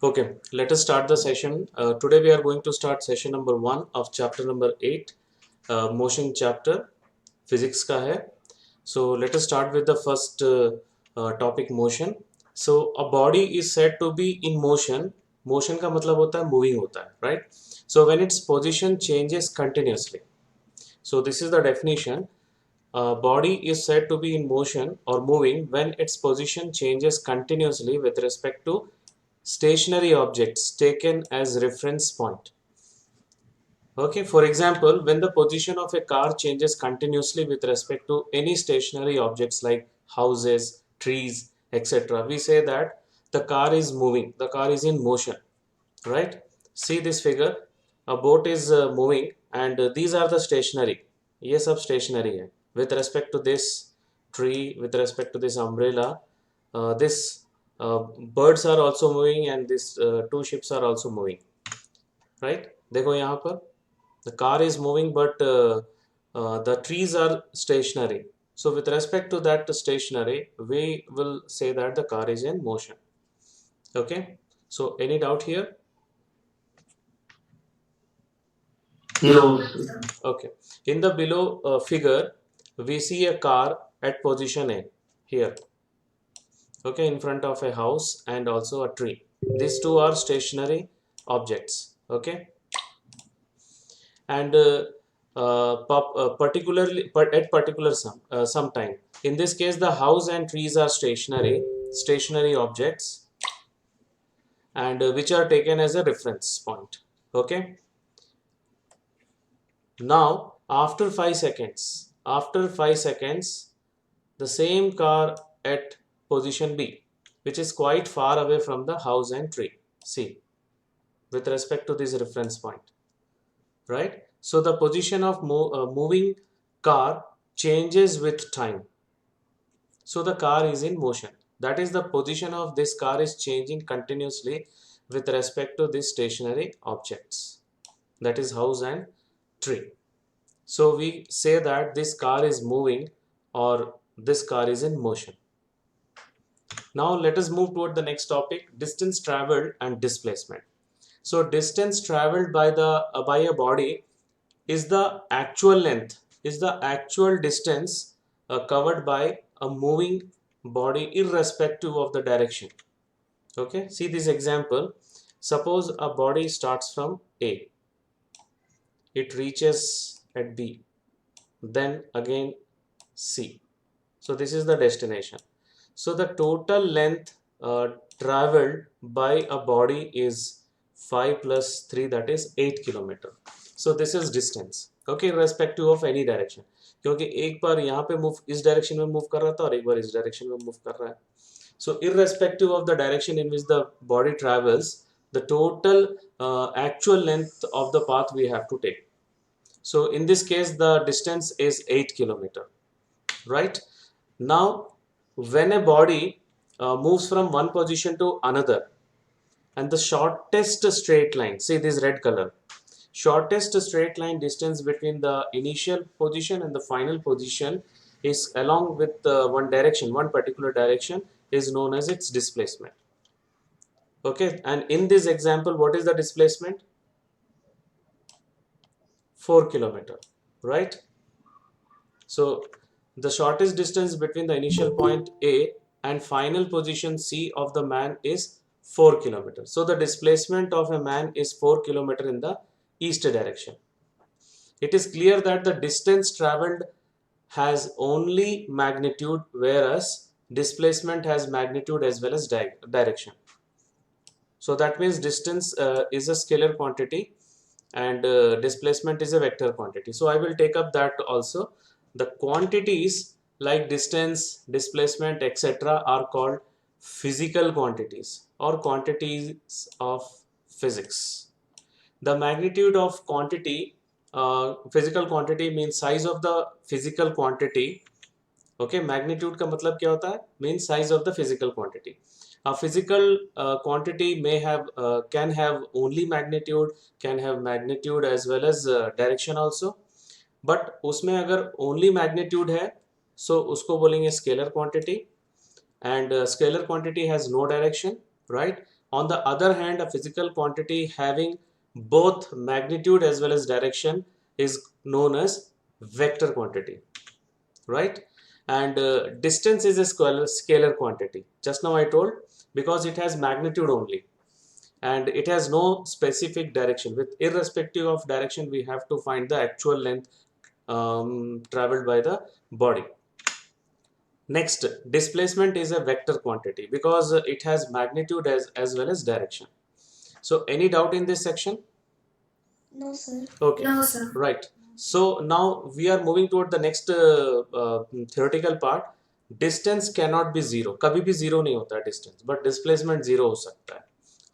Okay, let us start the session. Today we are going to start session number 1 of chapter number 8, motion chapter, physics का है. So let us start with the first topic, motion. So a body is said to be in motion. Motion का मतलब होता है moving होता है, right? So when its position changes continuously. So this is the definition. A body is said to be in motion or moving when its position changes continuously with respect to stationary objects taken as reference point. Okay, for example, when the position of a car changes continuously with respect to any stationary objects like houses, trees, etc., we say that the car is moving, the car is in motion, right? See this figure, a boat is moving and these are the stationary. ये सब stationary है. With respect to this tree, with respect to this umbrella, this birds are also moving and these two ships are also moving, right? देखो यहाँ पर the car is moving but the trees are stationary. So with respect to that stationary, we will say that the car is in motion. Okay, so any doubt here? No. Okay. In the below figure, we see a car at position A here. Okay, in front of a house and also a tree. These two are stationary objects. Okay, and particularly at particular some time. In this case, the house and trees are stationary objects, and which are taken as a reference point. Okay. Now, after 5 seconds, the same car at position B, which is quite far away from the house and tree, C, with respect to this reference point, right? So the position of moving car changes with time. So the car is in motion. That is, the position of this car is changing continuously with respect to these stationary objects, that is house and tree. So we say that this car is moving or this car is in motion. Now let us move toward the next topic, distance traveled and displacement. So distance traveled by a body is the actual length, is the actual distance covered by a moving body irrespective of the direction. Okay, see this example. Suppose a body starts from A, it reaches at B, then again C. So this is the destination. So the total length traveled by a body is 5 plus 3, that is 8 kilometer. So this is distance. Okay, irrespective of any direction. क्योंकि एक बार यहाँ पे move इस direction में move कर रहा था और एक बार इस डायरेक्शन में मूव कर रहा है. So irrespective of the direction in which the body travels, the total actual length of the path we have to take. So in this case, the distance is 8 kilometer, right? Now, when a body moves from one position to another, and the shortest straight line, see this red color, shortest straight line distance between the initial position and the final position is along with one direction, one particular direction, is known as its displacement. Okay, and in this example, what is the displacement? 4 kilometer, right? So the shortest distance between the initial point A and final position C of the man is 4 kilometers. So the displacement of a man is 4 kilometers in the east direction. It is clear that the distance traveled has only magnitude, whereas displacement has magnitude as well as direction. So that means distance is a scalar quantity and displacement is a vector quantity. So I will take up that also. The quantities like distance, displacement, etc. are called physical quantities or quantities of physics. The magnitude of quantity, physical quantity means size of the physical quantity. Okay, magnitude का मतलब क्या होता है? Means size of the physical quantity. A physical quantity may have can have only magnitude, can have magnitude as well as direction also. But उसमें अगर only magnitude है, so उसको बोलेंगे scalar quantity, and scalar quantity has no direction, right? On the other hand, a physical quantity having both magnitude as well as direction is known as vector quantity, right? And distance is a scalar quantity. Just now I told, because it has magnitude only and it has no specific direction. With irrespective of direction, we have to find the actual length traveled by the body. Next, displacement is a vector quantity because it has magnitude as well as direction. So any doubt in this section? No, sir. Okay. No, sir. Right. So now we are moving toward the next theoretical part. Distance cannot be zero. कभी भी zero नहीं होता है distance, but displacement zero हो सकता है,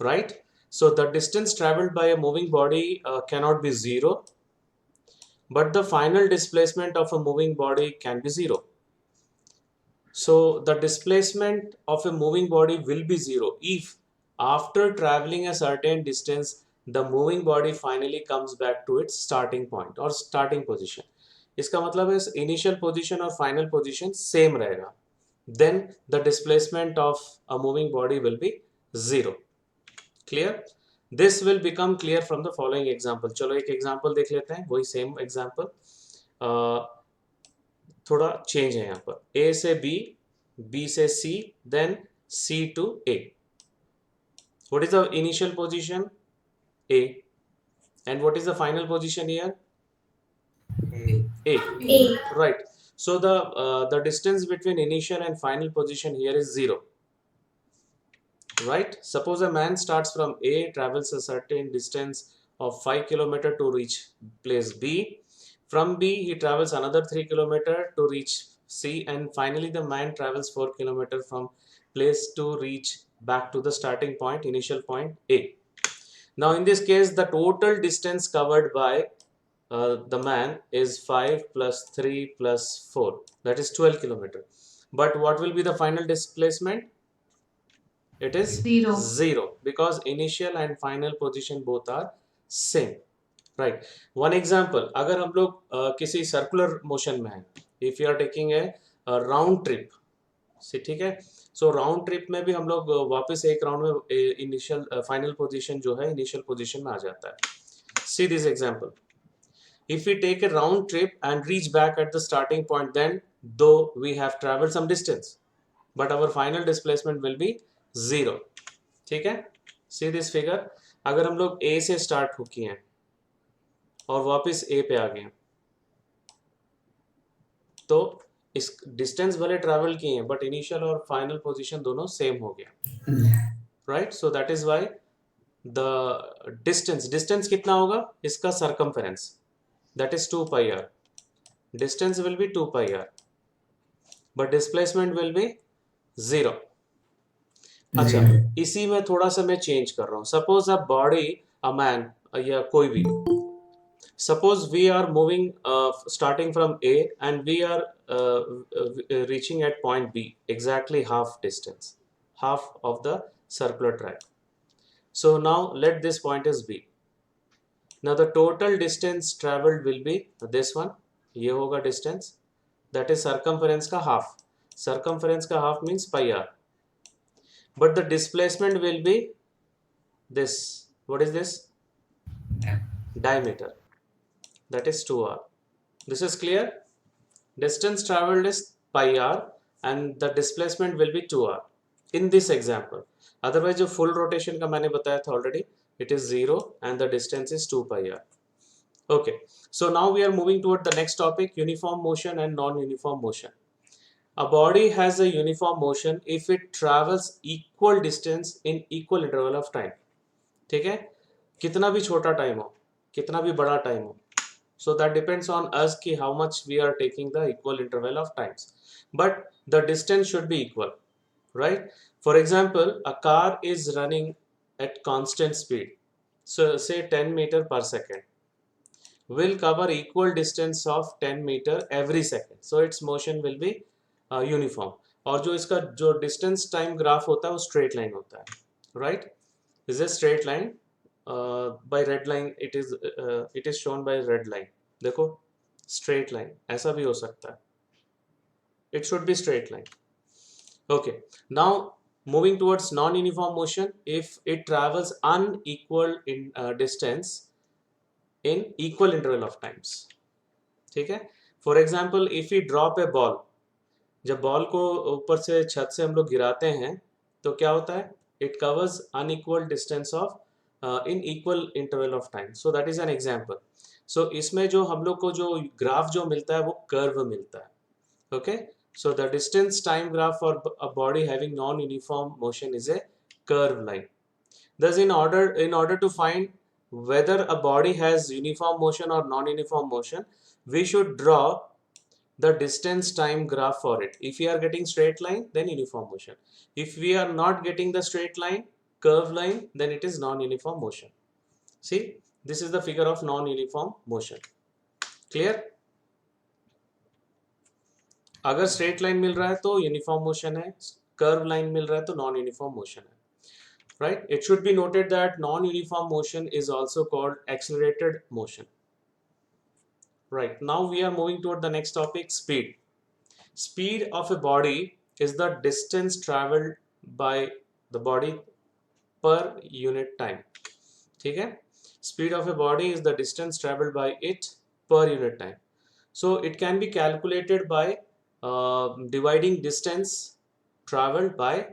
right? So the distance traveled by a moving body cannot be zero, but the final displacement of a moving body can be zero. So the displacement of a moving body will be zero if after traveling a certain distance the moving body finally comes back to its starting point or starting position. इसका मतलब है initial position और final position same रहेगा. Then the displacement of a moving body will be zero. Clear? This will become clear from the following example. चलो एक example देख लेते हैं, वही same example. थोड़ा चेंज है यहाँ पर. A से B, B से C, then C to A. What is the initial position? A. And what is the final position here? A. A. Right. So the distance between initial and final position here is 0. Right. Suppose a man starts from A, travels a certain distance of 5 km to reach place B. From B, he travels another 3 km to reach C, and finally the man travels 4 km from place to reach back to the starting point, initial point A. Now in this case, the total distance covered by the man is 5 plus 3 plus 4, that is 12 km. But what will be the final displacement? It is zero because initial and final position both are same. Right. One example, अगर हम लोग किसी circular motion में हैं, if you are taking a round trip से, ठीक है, सो round trip में भी हम लोग वापस एक राउंड में इनिशियल फाइनल पोजीशन जो है इनिशियल पोजीशन में आ जाता है. See this example, if we take a round trip and reach back at the starting point, then though we have traveled some distance, but our final displacement will be zero. ठीक है. See this figure, अगर हम लोग A से start हो किए हैं और वापस A पे आ गए हैं, तो इस डिस्टेंस भले ट्रैवल किए हैं बट इनिशियल और फाइनल पोजीशन दोनों सेम हो गया, right? So that is why the distance कितना होगा इसका circumference, that is 2 pi r. Distance will be 2 pi r but displacement will be 0. अच्छा, इसी में थोड़ा सा मैं चेंज कर रहा हूँ. Suppose a body, a man या कोई भी, suppose we are moving starting from A and we are reaching at point B, exactly half distance, half of the circular track. So now let this point as B. Now the total distance traveled will be this one, ये होगा distance, that is circumference का half. Circumference का half means pi r, but the displacement will be this. What is this? Diameter, that is 2r. This is clear. Distance traveled is pi r and the displacement will be 2r in this example. Otherwise जो full rotation का मैंने बताया था already, it is 0 and the distance is 2 pi r. Okay, so now we are moving toward the next topic, uniform motion and non-uniform motion. A body has a uniform motion if it travels equal distance in equal interval of time. ठीक है, कितना भी छोटा time हो, कितना भी बड़ा time हो, so that depends on us ki how much we are taking the equal interval of times, but the distance should be equal, right? For example, a car is running at constant speed, so say 10 meter per second, will cover equal distance of 10 meter every second, so its motion will be uniform. और जो इसका जो distance time graph होता है वो straight line होता है, right? This is a straight line. By red line it is shown by red line. देखो straight line, ऐसा भी हो सकता है, it should be straight line. Okay, now Moving towards non-uniform motion, if it travels unequal in distance in equal interval of times. ठीक है. For example, if we drop a ball, जब ball को ऊपर से छत से हम लोग गिराते हैं तो क्या होता है, it covers unequal distance of in equal interval of time. So that is an example. सो इसमें जो हम लोग को जो ग्राफ जो मिलता है वो कर्व मिलता है. Okay, so the distance time graph for a body having non-uniform motion is a curved line. Thus in order to find whether a body has uniform motion or non-uniform motion, we should draw the distance time graph for it. If we are getting straight line, then uniform motion. If we are not getting the straight line, curved line, then it is non-uniform motion. See, this is the figure of non-uniform motion. Clear? अगर straight line मिल रहा है तो uniform motion है, curve line मिल रहा है तो non uniform motion है. Right. It should be noted that non uniform motion is also called accelerated motion. Right, now we are moving toward the next topic, speed. Speed of a body is the distance traveled by the body per unit time. ठीक है. Speed of a body is the distance traveled by it per unit time. So it can be calculated by dividing distance traveled by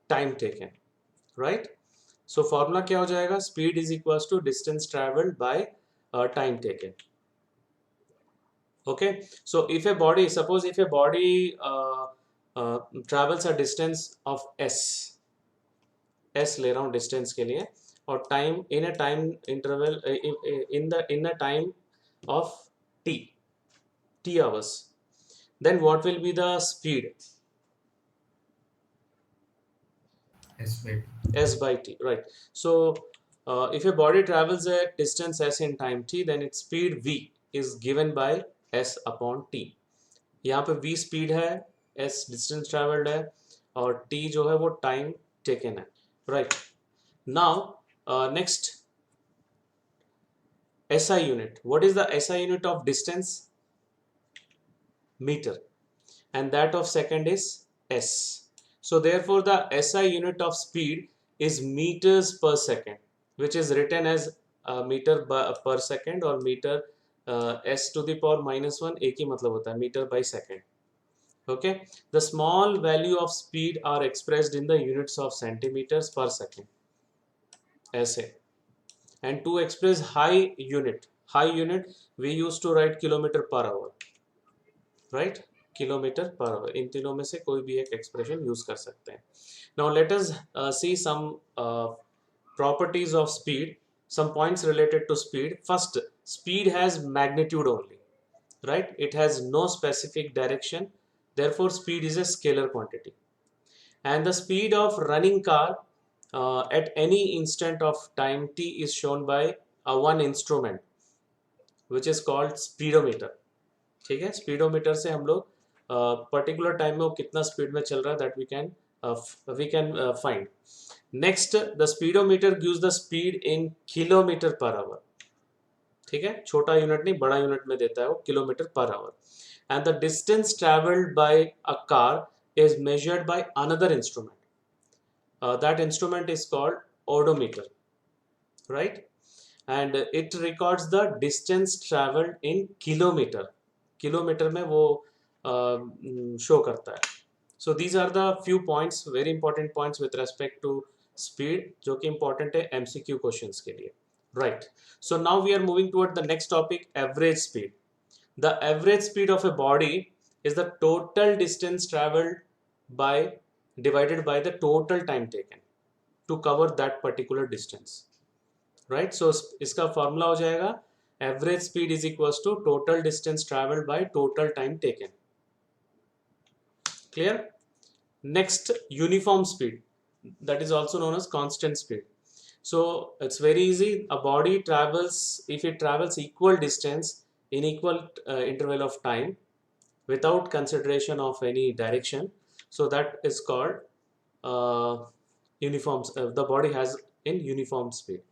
time taken. Right. So formula क्या हो जाएगा, speed is equals to distance traveled by time taken. Okay, so if a body, suppose if a body travels a distance of s ले रहा हूँ distance के लिए, और time in a time interval in a time of t hours, then what will be the speed? S by t. Right. So if a body travels a distance s in time t, then its speed v is given by s upon t. यहाँ पे v speed है, s distance travelled है, और t जो है वो time taken है. Right. Now next, SI unit. What is the SI unit of distance? Metre. And that of second is s. So therefore the SI unit of speed is meters per second, which is written as meter per second, or meter s to the power -1. एक ही मतलब होता है, metre by second. Okay, the small value of speed are expressed in the units of centimeters per second, ऐसे. And to express high unit we used to write kilometer per hour. Right, kilometre per hour. इन तीनों में से कोई भी एक expression use कर सकते हैं. Now let us see some properties of speed, some points related to speed. First, speed has magnitude only. Right, it has no specific direction, therefore speed is a scalar quantity. And the speed of running car at any instant of time t is shown by one instrument which is called speedometer. ठीक है. Speedometer से हम लोग particular time में वो कितना speed में चल रहा है, that we can find. Next, the speedometer gives the speed in kilometre per hour. ठीक है, छोटा यूनिट नहीं, बड़ा यूनिट में देता है वो, kilometre per hour. And the distance travelled by a car is measured by another instrument. That instrument is called odometer. Right, and it records the distance travelled in kilometre. Kilometre में वो show करता है. So these are the few points, very important points with respect to speed, जो कि important है MCQ questions के लिए. Right. So now we are moving toward the next topic, average speed. The average speed of a body is the total distance travelled by divided by the total time taken to cover that particular distance. Right. So इसका formula हो जाएगा, average speed is equals to total distance traveled by total time taken. Clear? Next, uniform speed, that is also known as constant speed. So it's very easy. A body travels, if it travels equal distance in equal interval of time without consideration of any direction, so that is called uniform. The body has in uniform speed.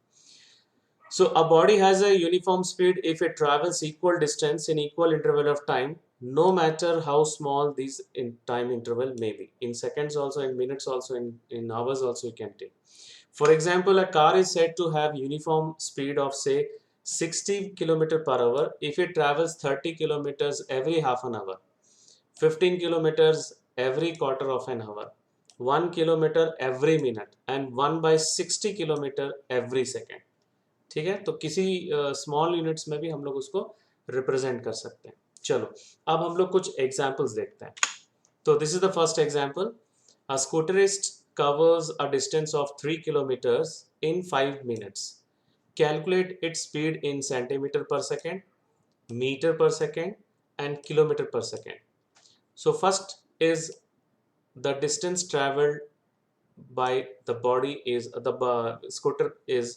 So a body has a uniform speed if it travels equal distance in equal interval of time no matter how small these in time interval may be, in seconds also, in minutes also, in hours also you can take. For example, a car is said to have uniform speed of say 60 km per hour if it travels 30 kilometers every half an hour, 15 kilometers every quarter of an hour, 1 kilometer every minute, and 1 by 60 kilometer every second. ठीक है, तो किसी small units में भी हम लोग उसको represent कर सकते हैं. चलो अब हम लोग कुछ एग्जांपल्स देखते हैं. तो this is the first example. A scooterist covers a distance of 3 kilometers in 5 minutes. Calculate its speed in centimeter per second, meter per second, and kilometer per second. So first is the distance traveled by the body is the scooter is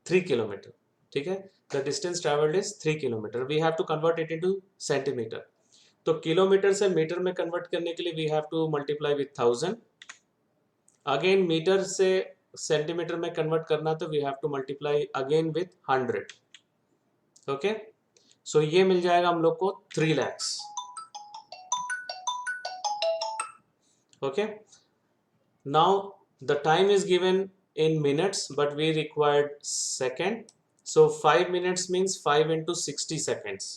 3 kilometer. ठीक है, the distance traveled is 3 kilometer. We have to convert it into centimeter. तो kilometre से metre में convert करने के लिए we have to multiply with 1000. Again metre से centimetre में कन्वर्ट करना तो we have to multiply again with 100. Okay, so ये मिल जाएगा हम लोग को 3 lakhs. Okay, now the time is given in minutes but we required second, so 5 minutes means 5 into 60 seconds,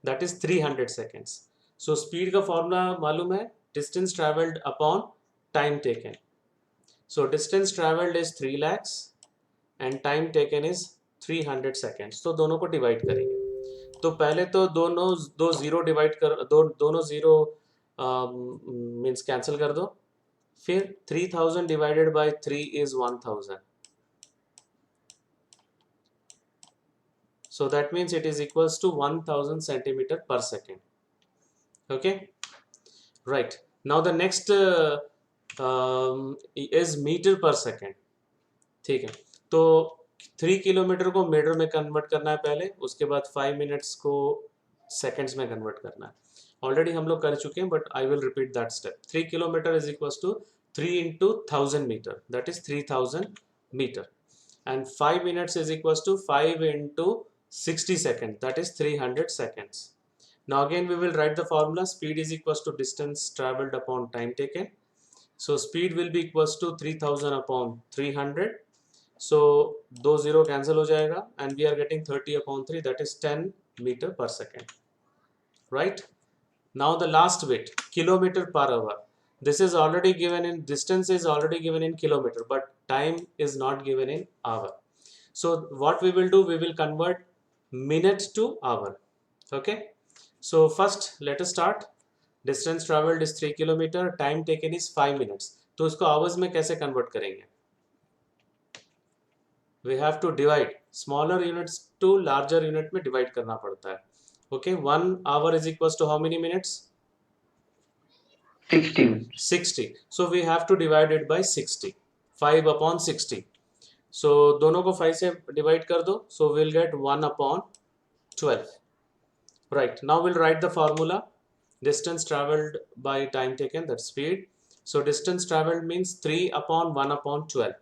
that is 300 seconds. So speed का formula मालूम है, distance traveled upon time taken. So distance traveled is 3 lakhs and time taken is 300 seconds. तो दोनों को divide करेंगे. तो पहले तो दो जीरो डिवाइड कर दोनों जीरो मीन्स कैंसिल कर दो. फिर 3000 divided by 3 is 1000. So that means it is equals to 1000 centimeter per second. Okay, right. Now the next is meter per second. ठीक है, तो 3 किलोमीटर को मीटर में कन्वर्ट करना है पहले, उसके बाद 5 मिनट्स को सेकंड्स में कन्वर्ट करना है. ऑलरेडी हम लोग कर चुके हैं but I will repeat that step. 3 kilometre is equals to 3 into 1000 meter, that is 3000 meter, and 5 minutes is equals to 5 into 60 seconds, that is 300 seconds. Now again we will write the formula. Speed is equals to distance traveled upon time taken. So speed will be equals to 3000 upon 300. So दो zero cancel हो जाएगा and we are getting 30 upon 3, that is 10 meter per second. Right? Now the last bit, kilometer per hour. This is already given in, distance is already given in kilometer but time is not given in hour. So what we will do, we will convert minute to hour. Okay, so first let us start. Distance traveled is 3 kilometer, time taken is 5 minutes. तो इसको hours में कैसे convert करेंगे? We have to divide smaller units to larger unit में divide करना पड़ता है. Okay, 1 hour is equals to how many minutes? 60. So we have to divide it by 60. 5 upon 60. So दोनों को 5 से divide कर दो. So we'll get 1 upon 12. Right. Now we'll write the formula. Distance traveled by time taken, that's speed. So distance traveled means 3 upon 1 upon 12.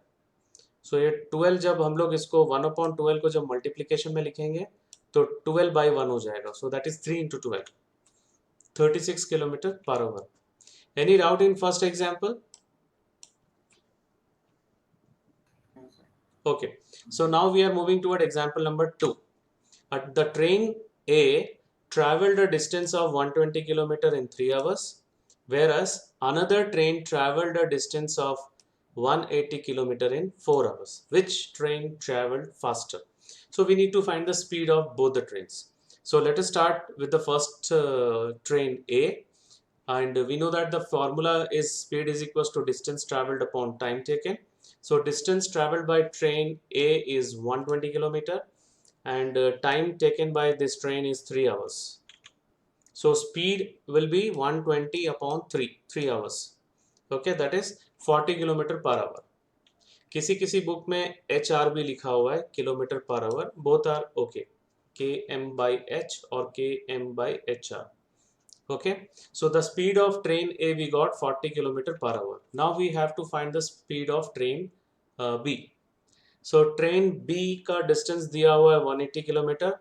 So ये 12 जब हम लोग इसको 1 upon 12 को जब multiplication में लिखेंगे तो 12 by 1 हो जाएगा. So that is 3 into 12. 36 kilometer per hour. Any doubt in first example? Okay, so now we are moving toward example number 2. The train A traveled a distance of 120 km in 3 hours, whereas another train traveled a distance of 180 km in 4 hours. Which train traveled faster? So we need to find the speed of both the trains. So let us start with the first train A. And we know that the formula is speed is equals to distance traveled upon time taken. So distance traveled by train A is 120 km and time taken by this train is 3 hours. So speed will be 120 upon 3 hours. Okay, that is 40 km per hour. किसी किसी book में HR भी लिखा हुआ है kilometre per hour. Both are okay, km by h or km by hr. Okay, so the speed of train A we got 40 km per hour. Now we have to find the speed of train B. So train B का distance दिया हुआ है 180 km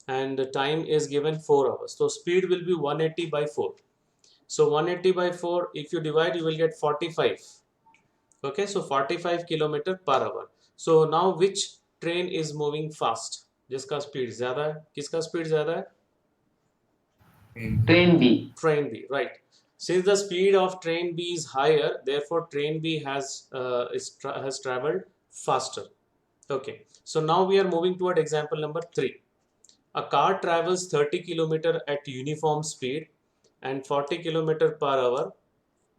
and the time is given 4 hours. So speed will be 180 by 4. So 180 by 4, if you divide, you will get 45. Okay, so 45 kilometer per hour. So now which train is moving fast? जिसका speed ज्यादा है, किसका speed ज्यादा है? Train B. Train B, right? Since the speed of train B is higher, therefore train B has traveled faster. Okay, so now we are moving toward example number 3. A car travels 30 km at uniform speed and 40 km per hour.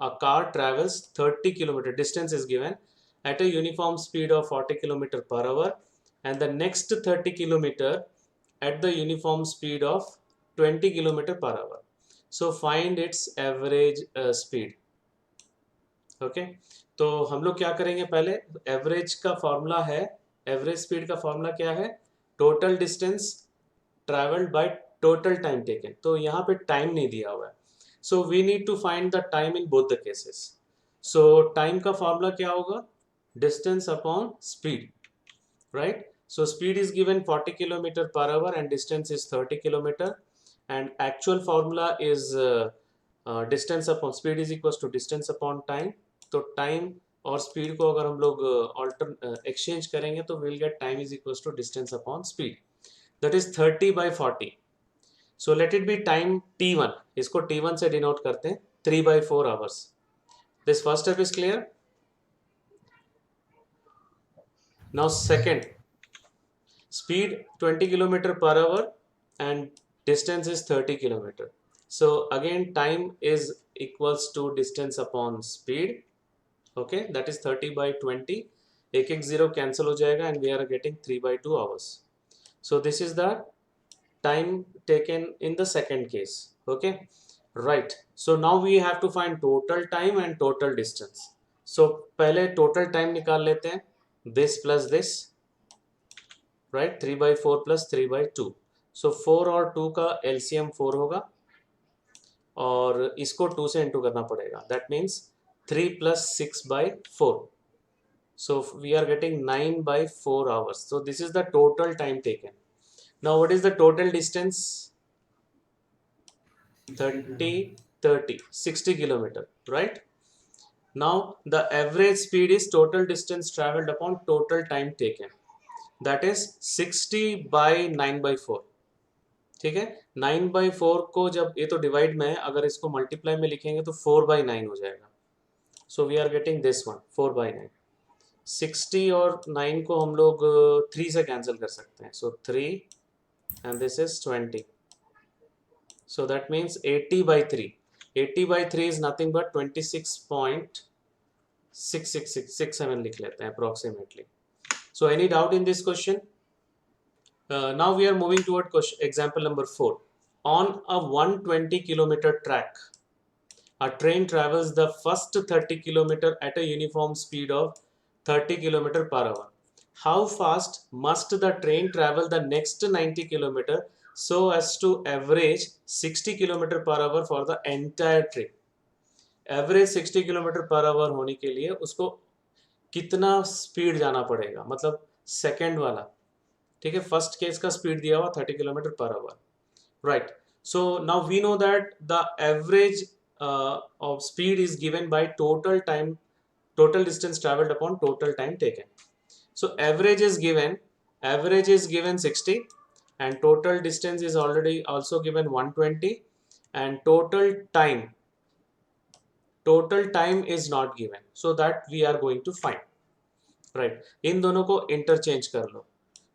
A car travels 30 km, distance is given, at a uniform speed of 40 km per hour, and the next 30 km at the uniform speed of 20 km per hour. So find its average speed. Okay, तो हम लोग क्या करेंगे, पहले average का formula है, average speed का formula क्या है? Total distance travelled by total time taken. तो यहाँ पे टाइम नहीं दिया हुआ है, so we need to find the time in both the cases. सो टाइम का फॉर्मूला क्या होगा? Distance upon speed, right? So speed is given 40 km per hour and distance is 30 km, and actual formula is distance upon speed is equals to distance upon time. तो time और speed को अगर हम लोग exchange करेंगे तो will get time is equals to distance upon speed, that is 30 by 40. So let it be time t1, इसको t1 से डिनोट करते हैं, 3 by 4 hours. This first step is clear. Now second, speed 20 km per hour and distance is 30 km. So again time is equals to distance upon speed. Okay, that is 30 by 20. एक 0 cancel हो जाएगा and we are getting 3 by 2 hours. So this is the time taken in the second case. Okay, right. So now we have to find total time and total distance. So पहले total time निकाल लेते हैं, this plus this, right? 3 by 4 plus 3 by 2. सो 4 और 2 का LCM 4 होगा और इसको 2 से इंटू करना पड़ेगा, that means 3 plus 6 by 4. So we are getting 9 by 4 hours. So this is the total time taken. Now what is the total distance? 30 60 kilometer, right? Now the average speed is total distance traveled upon total time taken, that is 60 by 9 by 4. ठीक है, 9 by 4 को जब, ये तो divide में है, अगर इसको मल्टीप्लाई में लिखेंगे तो 4 by 9 हो जाएगा. So we are getting this one 4 by 9. 60 और 9 को हम लोग 3 से कैंसिल कर सकते हैं, सो 3 and this is 20. So that means 80 by 3. 80 by 3 is nothing but 26.6667 लिख लेते हैं approximately. So any doubt in this question? Now we are moving toward example number 4. On a 120 kilometer track, a train travels the first 30 kilometer at a uniform speed of 30 kilometer per hour. How fast must the train travel the next 90 kilometer so as to average 60 kilometer per hour for the entire trip? Average 60 kilometer per hour होने के लिए उसको कितना speed जाना पड़ेगा, मतलब second वाला. ठीक है, फर्स्ट केस का स्पीड दिया हुआ 30 kilometre per hour, right? So now we know that the average of speed is given by total time, total distance travelled upon total time taken. So average is given 60 and total distance is already also given 120 and total time is not given, so that we are going to find, right? इन दोनों को interchange कर लो,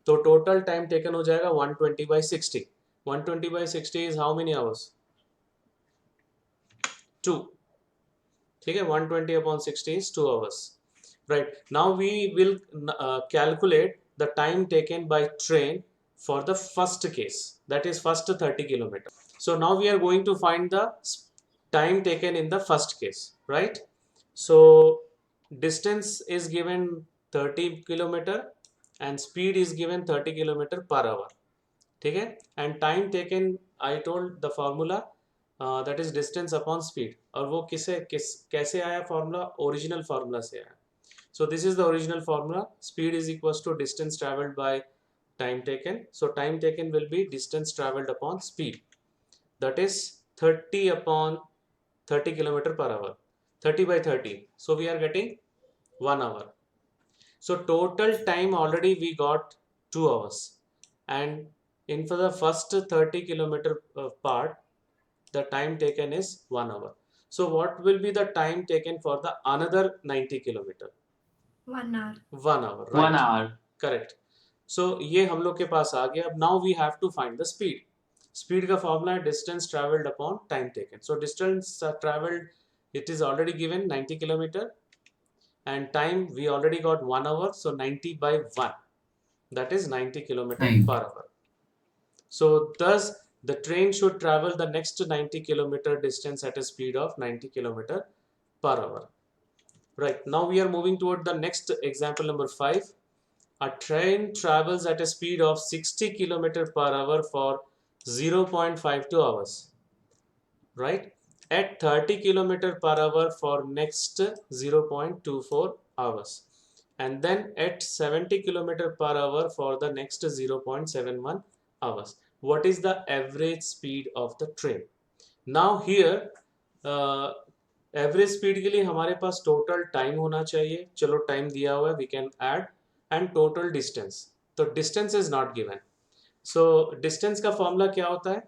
तो total time taken हो जाएगा 120 by 60. 120 by 60 is how many hours? 2. ठीक है, 120 upon 60 is 2 hours, right? Now we will calculate the time taken by train for the first case, that is first 30 kilometer. So now we are going to find the time taken in the first case, right? So distance is given 30 kilometer and speed is given 30 kilometer per hour. ठीक है, and time taken, I told the formula that is distance upon speed. और वो कैसे आया formula? Original formula से आया. So this is the original formula. Speed is equals to distance traveled by time taken. So time taken will be distance traveled upon speed. That is 30 upon 30 kilometer per hour. 30 by 30. So we are getting 1 hour. So total time already we got 2 hours. And in for the first 30 kilometer part, the time taken is 1 hour. So what will be the time taken for the another 90 kilometer? 1 hour. 1 hour, 1 right? hour. Correct. So ये हम लोग के पास आ गया. अब now we have to find the speed. Speed का formula है distance travelled upon time taken. So distance travelled it is already given 90 kilometer, and time we already got 1 hour, so 90 by 1, that is 90 kilometer Time. per hour. So thus the train should travel the next 90 kilometer distance at a speed of 90 kilometer per hour. Right, now we are moving toward the next example number 5. A train travels at a speed of 60 km per hour for 0.52 hours, right? At 30 km per hour for next 0.24 hours, and then at 70 km per hour for the next 0.71 hours. What is the average speed of the train? Now here average speed के लिए हमारे पास total time होना चाहिए. चलो time दिया हुआ है, we can add. And total distance. तो distance is not given. So distance का फॉर्मूला क्या होता है?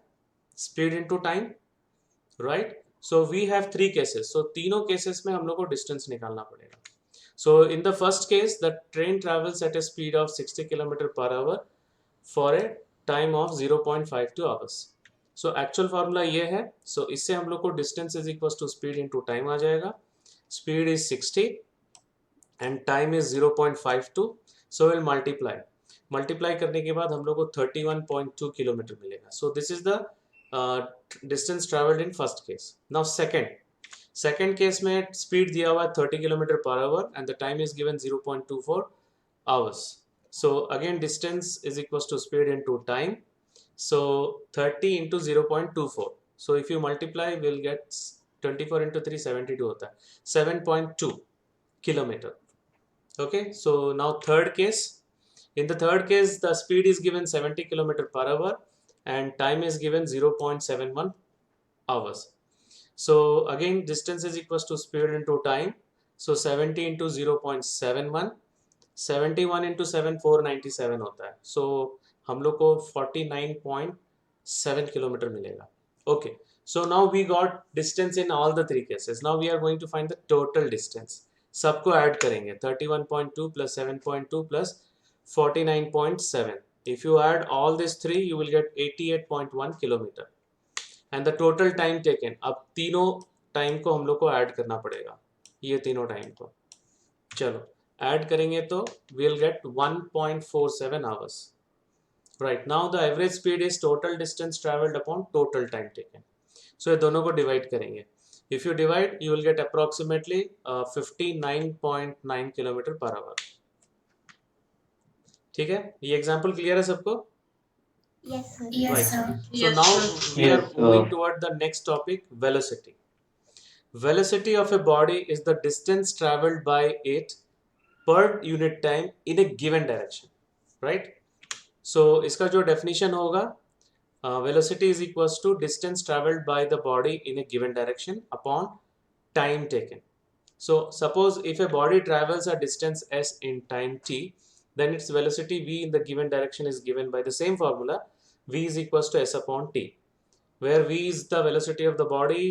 Speed into time, right? So we have 3 cases. So तीनों केसेस में हम लोग को डिस्टेंस निकालना पड़ेगा. So in the first case the train travels at a speed of 60 kilometre per hour for a time of 0.52 hours. So actual formula ये है. So इससे हम लोग को distance is equal to speed into time आ जाएगा. Speed is 60 and time is 0.52. So will multiply करने के बाद हम लोग को 31.2 किलोमीटर मिलेगा. So this is the distance travelled in first case. Now second case में स्पीड दिया हुआ है 30 kilometre per hour and the time is given 0.24 hours. So again distance is equals to speed into time. So 30 into 0.24. So if you multiply, we'll get 24 into 3, 72 hota hai. 7.2 kilometer. Okay. So now third case. In the third case, the speed is given 70 kilometer per hour and time is given 0.71 hours. So again distance is equals to speed into time. So 70 into 0.71. 71 into 7 497 होता है. सो हम लोग को 49.7 kilometre मिलेगा. Okay. So now we got distance in all the 3 cases. Now we are going to find the total distance. सबको add करेंगे. 31.2 plus 7.2 plus 49.7. If you add all this 3 you will get 88.1 kilometre. And the total time taken. अब तीनों time को हम लोग को add करना पड़ेगा. ये तीनों टाइम को चलो ऐड करेंगे तो we'll get 1.47 hours. Right, now the average speed is total distance traveled upon total time taken. So ये दोनों को डिवाइड करेंगे. If you divide, you will get approximately 59.9 kilometre per hour. ठीक है, ये एग्जाम्पल क्लियर है सबको? Yes, sir. Right. sir. So now we Yes, are moving toward the next topic, velocity. Velocity of a body is the distance traveled by it per unit time in a given direction, right? So इसका जो definition होगा, velocity is equals to distance traveled by the body in a given direction upon time taken. So suppose if a body travels a distance s in time t, then its velocity v in the given direction is given by the same formula, v is equals to s upon t, where v is the velocity of the body,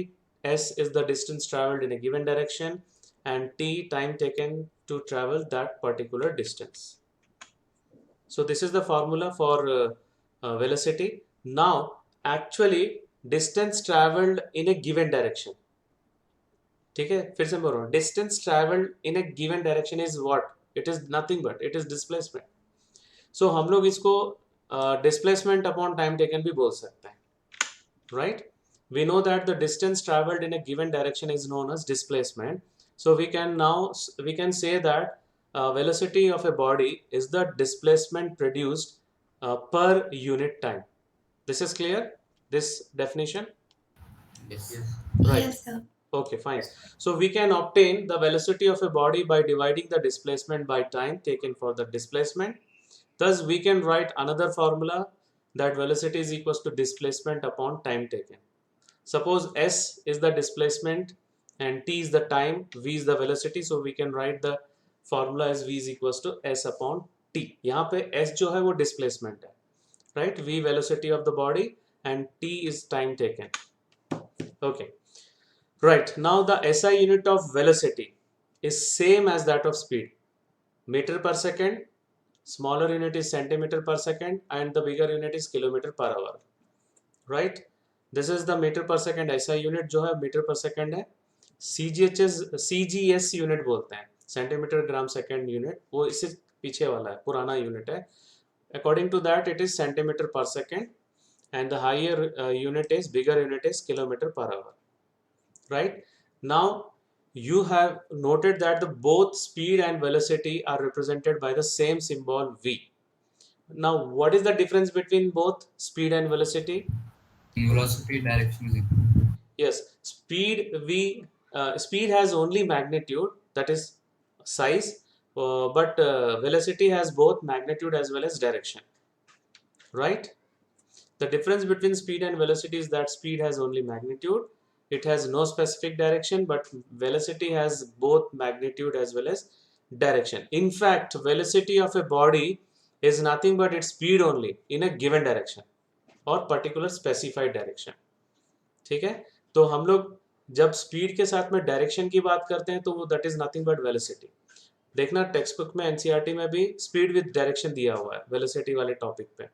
s is the distance traveled in a given direction, and t time taken to travel that particular distance. So this is the formula for velocity. Now actually distance traveled in a given direction. ठीक है, फिर से बोल रहा हूँ. Distance traveled in a given direction is what? It is nothing but it is displacement. So हम लोग इसको displacement upon time taken भी बोल सकते हैं, right? We know that the distance traveled in a given direction is known as displacement. So we can say that velocity of a body is the displacement produced per unit time. This is clear, this definition? Yes. Right. Yes, sir. Okay, fine. So we can obtain the velocity of a body by dividing the displacement by time taken for the displacement Thus we can write another formula that velocity is equals to displacement upon time taken. Suppose s is the displacement and t is the time, v is the velocity, so we can write the formula as v is equals to s upon t. यहाँ पे s जो है वो displacement है, right? v velocity of the body and t is time taken. Okay, right. Now the SI unit of velocity is same as that of speed. Meter per second, smaller unit is centimeter per second, and the bigger unit is kilometer per hour, right? This is the meter per second SI unit जो है metre पर second है. CGS unit बोलते हैं, centimetre gram second unit, वो इससे पीछे वाला है, पुराना यूनिट है. According to that it is centimeter per second, and the higher unit is, bigger unit is kilometer per hour, right? Now you have noted that the both speed and velocity are represented by the same symbol v. Now what is the difference between both speed and velocity? Velocity direction is equal. Yes, speed has only magnitude, that is size, but velocity has both magnitude as well as direction, right? The difference between speed and velocity is that speed has only magnitude, it has no specific direction, but velocity has both magnitude as well as direction. In fact, velocity of a body is nothing but its speed only in a given direction or particular specified direction. ठीक है, तो हम लोग जब speed के साथ में direction की बात करते हैं तो वो that is nothing but velocity. देखना टेक्स्ट बुक में एनसीईआरटी में भी स्पीड विद डायरेक्शन दिया हुआ है वेलोसिटी वाले टॉपिक पे.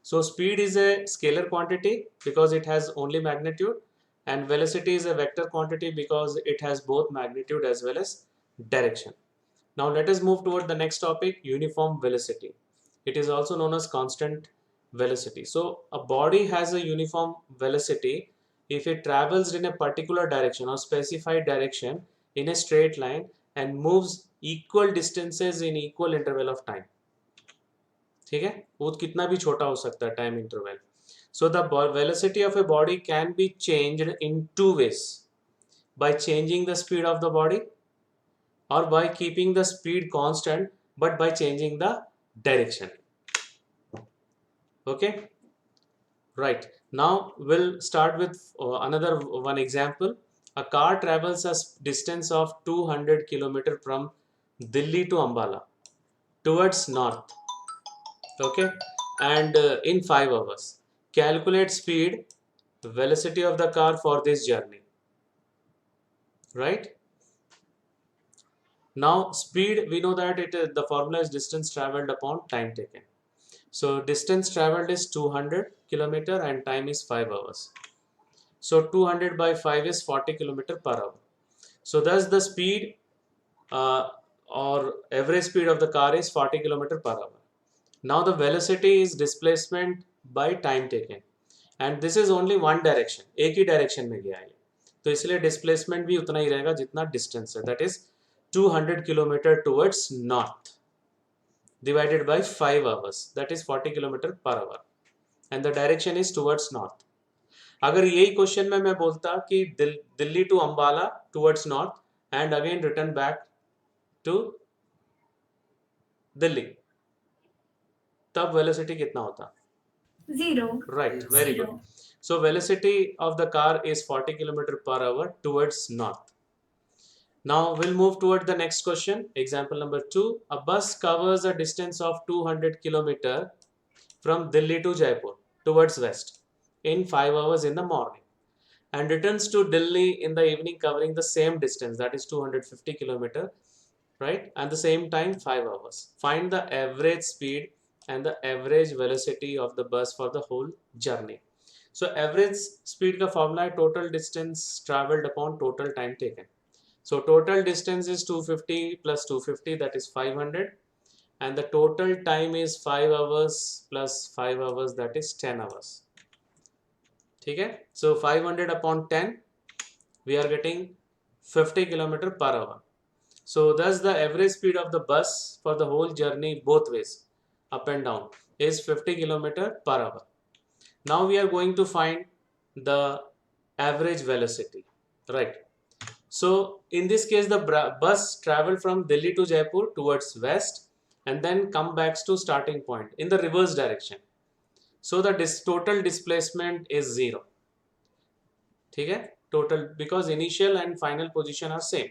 So speed is a scalar quantity because it has only magnitude, and velocity is a vector quantity because it has both magnitude as well as direction. Now let us move toward the next topic, uniform velocity. It is also known as constant velocity. So a body has a uniform velocity if it travels in a particular direction or specified direction in a straight line and moves equal distances in equal interval of time. ठीक है, वो कितना भी छोटा हो सकता है time interval. So the velocity of a body can be changed in two ways, by changing the speed of the body or by keeping the speed constant but by changing the direction. Okay, right. Now we'll start with another one example. A car travels a distance of 200 km from Delhi to Ambala towards north, okay, and in 5 hours. Calculate speed, velocity of the car for this journey, right? Now speed, we know that the formula is distance traveled upon time taken. So distance traveled is 200 km and time is 5 hours. So 200 by 5 is 40 km per hour. So thus the speed or average speed of the car is 40 km per hour. Now the velocity is displacement by time taken, and this is only one direction, एक ही direction में गया है, तो इसलिए displacement भी उतना ही रहेगा जितना distance है, that is 200 km towards north divided by 5 hours, that is 40 km per hour, and the direction is towards north. अगर यही क्वेश्चन में मैं बोलता कि Delhi to Ambala towards north and again return back to Delhi, तब वेलोसिटी कितना होता? 0. Right, very good. So velocity of the car is 40 km per hour towards north. Now we'll move toward the next question. Example number 2. A bus covers a distance of 200 km from Delhi to Jaipur towards west in 5 hours in the morning and returns to Delhi in the evening covering the same distance, that is 250 km, right? And the same time 5 hours. Find the average speed and the average velocity of the bus for the whole journey. So average speed का formula है total distance traveled upon total time taken. So total distance is 250 plus 250, that is 500, and the total time is 5 hours plus 5 hours, that is 10 hours. ठीक है, so 500 upon 10, we are getting 50 km per hour. So thus the average speed of the bus for the whole journey both ways, up and down, is 50 km per hour. Now we are going to find the average velocity, right? So in this case the bus traveled from Delhi to Jaipur towards west and then come back to starting point in the reverse direction. So the total displacement is 0. ठीक है, total, because initial and final position are same.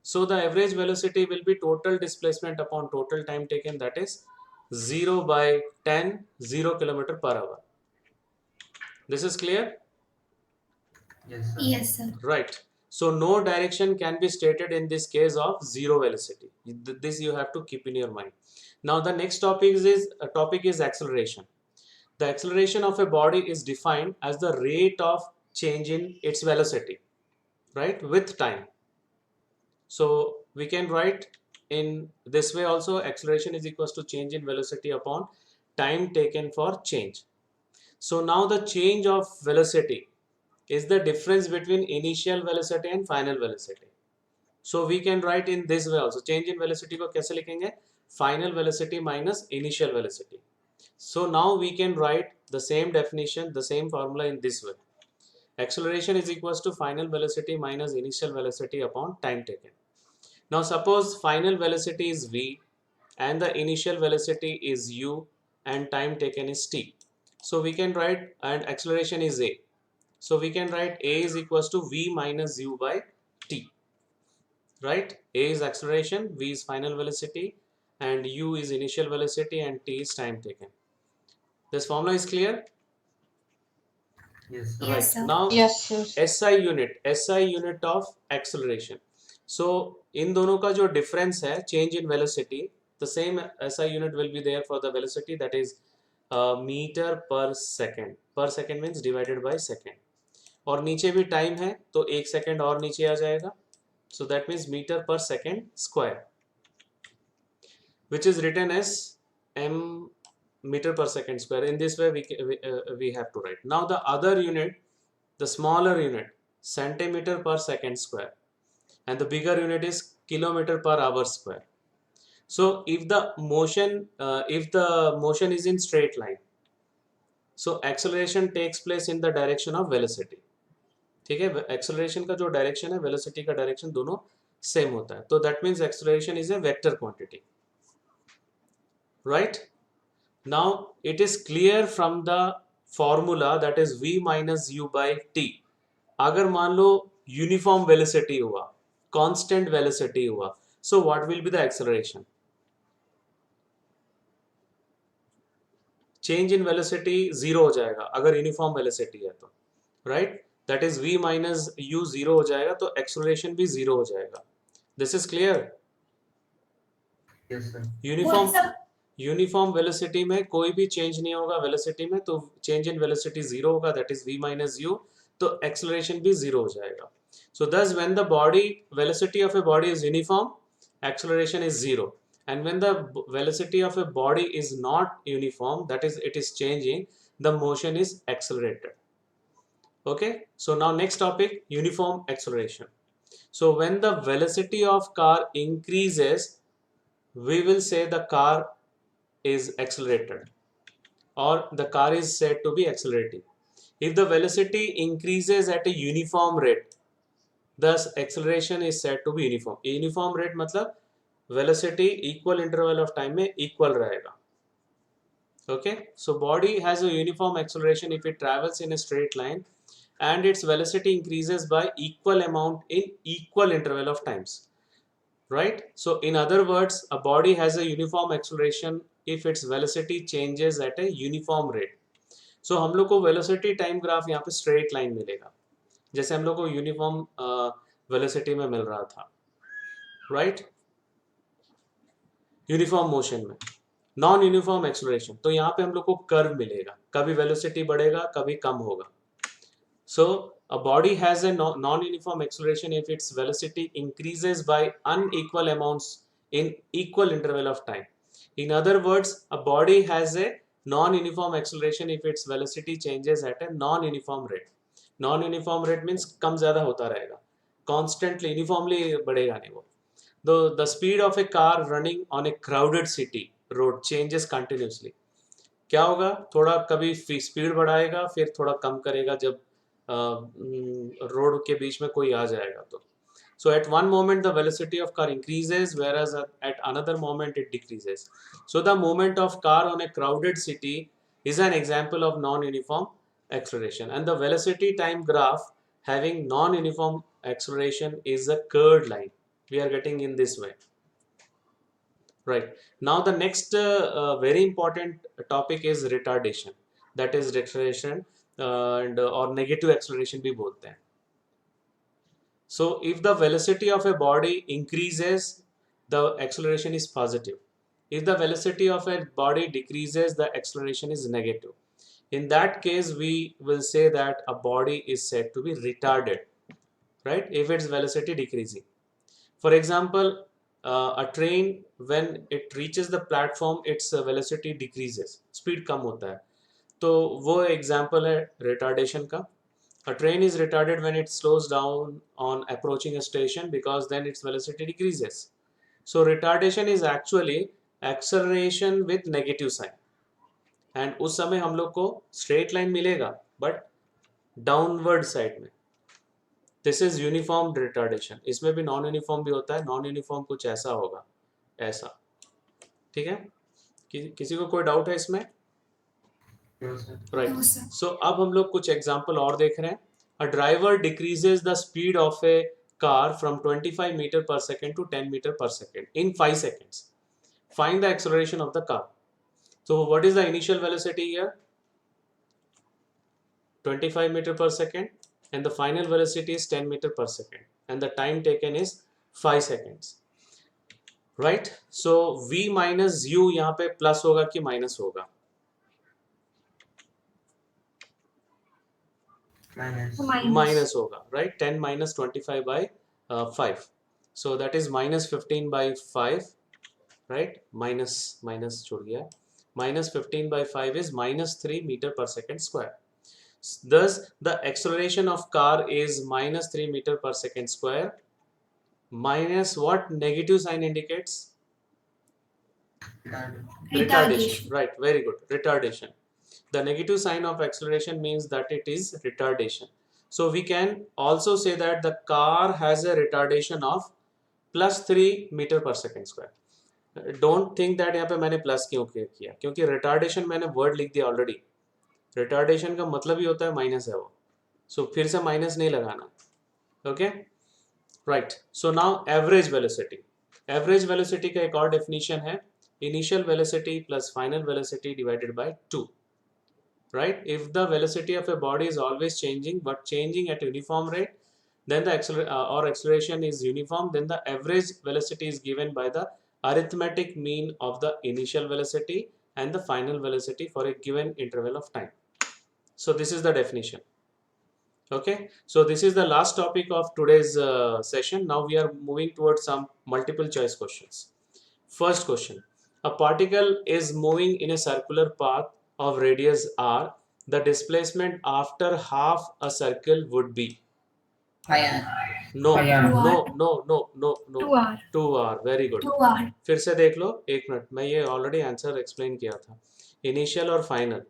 So the average velocity will be total displacement upon total time taken, that is 0 by 10, 0 km per hour. This is clear? Yes, sir. Yes, sir. Right. So no direction can be stated in this case of zero velocity. This you have to keep in your mind. Now the next topic is acceleration. The acceleration of a body is defined as the rate of change in its velocity, right, with time. So we can write in this way also: acceleration is equals to change in velocity upon time taken for change. So now the change of velocity is the difference between initial velocity and final velocity. So we can write in this way also. Change in velocity को कैसे लिखेंगे? Final velocity minus initial velocity. So now we can write the same definition, the same formula in this way. Acceleration is equals to final velocity minus initial velocity upon time taken. Now suppose final velocity is v and the initial velocity is u and time taken is t. So we can write, and acceleration is a. So we can write a is equals to v minus u by t. Right? A is acceleration, v is final velocity, and u is initial velocity, and t is time taken. This formula is clear? Yes, sir. Right. Yes, sir. Now Yes, sir. SI unit of acceleration. So in दोनों का जो difference है, change in velocity, the same SI unit will be there for the velocity, that is meter per second. Per second means divided by second. और नीचे भी time है तो 1 second और नीचे आ जाएगा. So that means meter per second square, which is written as m meter per second square. In this way we have to write. Now the other unit, the smaller unit, centimeter per second square, and the bigger unit is kilometer per hour square. So if the motion is in straight line, so acceleration takes place in the direction of velocity. ठीक है, acceleration का जो direction है, velocity का direction दोनों same होता है. तो that means acceleration is a vector quantity. Right? Now it is clear from the formula, that is v minus u by t. अगर मान लो uniform velocity हुआ, constant velocity हुआ, so what will be the acceleration? Change in velocity 0 हो जाएगा अगर uniform velocity है तो, right? That is v minus u 0 हो जाएगा तो acceleration भी 0 हो जाएगा. This is clear? Yes, sir. Uniform velocity में कोई भी चेंज नहीं होगा वेलोसिटी में, तो चेंज इन वेलोसिटी 0 होगा, that is v minus u, तो एक्सेलरेशन भी 0 हो जाएगा. सो दस when the body velocity of a body is uniform, acceleration is 0, and when the velocity of a body is not uniform, that is it is changing, the motion is accelerated. Okay, so now next topic, uniform acceleration. So when the velocity of car increases, we will say the car is accelerated, or the car is said to be accelerating. If the velocity increases at a uniform rate, thus acceleration is said to be uniform. Uniform rate मतलब velocity equal interval of time में equal रहेगा. Okay, so body has a uniform acceleration if it travels in a straight line and its velocity increases by equal amount in equal interval of times. Right? So in other words, a body has a uniform acceleration if its velocity changes at a uniform rate. So हम लोग को velocity time graph यहाँ पे straight line मिलेगा, जैसे हम लोग को uniform velocity में मिल रहा था, right? Uniform motion में non uniform acceleration, तो यहाँ पे हम लोग को curve मिलेगा, कभी velocity बढ़ेगा कभी कम होगा. So a body has a non-uniform acceleration if its velocity increases by unequal amounts in equal interval of time. In other words, a body has a non-uniform acceleration if its velocity changes at a non-uniform rate. Non-uniform rate means कम ज़्यादा होता रहेगा, constantly uniformly बढ़ेगा नहीं वो. The speed of a car running on a crowded city road changes continuously. क्या होगा, थोड़ा कभी स्पीड बढ़ाएगा फिर थोड़ा कम करेगा जब रोड के बीच में कोई आ जाएगा तो. So at one moment the velocity of car increases, whereas at another moment it decreases. So the movement of car on a crowded city is an example of non-uniform acceleration, and the velocity time graph having non-uniform acceleration is a curved line. We are getting in this way. Right. Now the next very important topic is retardation. That is acceleration and or negative acceleration भी बोलते हैं. So if the velocity of a body increases, the acceleration is positive. If the velocity of a body decreases, the acceleration is negative. In that case, we will say that a body is said to be retarded, right? If its velocity decreasing. For example, a train, when it reaches the platform, its velocity decreases, speed कम होता है. तो वो example है retardation का. A train is retarded when it slows down on approaching a station because then its velocity decreases. So retardation is actually acceleration with negative sign. And उस समय हम लोग को straight line मिलेगा, but downward side में. This is uniform retardation. इसमें भी non uniform भी होता है. Non uniform कुछ ऐसा होगा, ऐसा. ठीक है? किसी को कोई डाउट है इसमें? No, sir. Right. No, sir. So अब हम लोग कुछ एग्जाम्पल और देख रहे हैं. A driver decreases the speed of a car from 25 meter per second to 10 meter per second in 5 seconds. Find the acceleration of the car. So what is the initial velocity here? 25 meter per second, and the final velocity is 10 meter per second, and the time taken is 5 seconds. Right? So v minus u यहाँ पे plus होगा कि minus होगा? Minus. Minus होगा, right? 10 minus 25 by 5. So that is minus 15 by 5, right? Minus छूट गया. Minus 15 by 5 is minus 3 meter per second square. Thus, the acceleration of car is minus 3 meter per second square. Minus what negative sign indicates? Retardation. Right, very good. Retardation. The negative sign of acceleration means that it is retardation. So we can also say that the car has a retardation of plus 3 meter per second square. Don't think that यहाँ पे मैंने plus क्यों किया, क्योंकि retardation मैंने word लिख दिया already. Retardation का मतलब ही होता है माइनस है वो. So फिर से माइनस नहीं लगाना. Okay? Right. So now average velocity. Average velocity का एक और definition है. Initial velocity plus final velocity divided by 2. Right? If the velocity of a body is always changing but changing at uniform rate, then the acceleration is uniform, then the average velocity is given by the arithmetic mean of the initial velocity and the final velocity for a given interval of time. So this is the definition. Okay, so this is the last topic of today's session. Now we are moving towards some multiple choice questions. First question: a particle is moving in a circular path of radius r. The displacement after half a circle would be? No, Iron. no. 2R. 2r. Very good. 2R. फिर से देख लो, एक minute. मैं ये already answer explain किया था. Initial और final.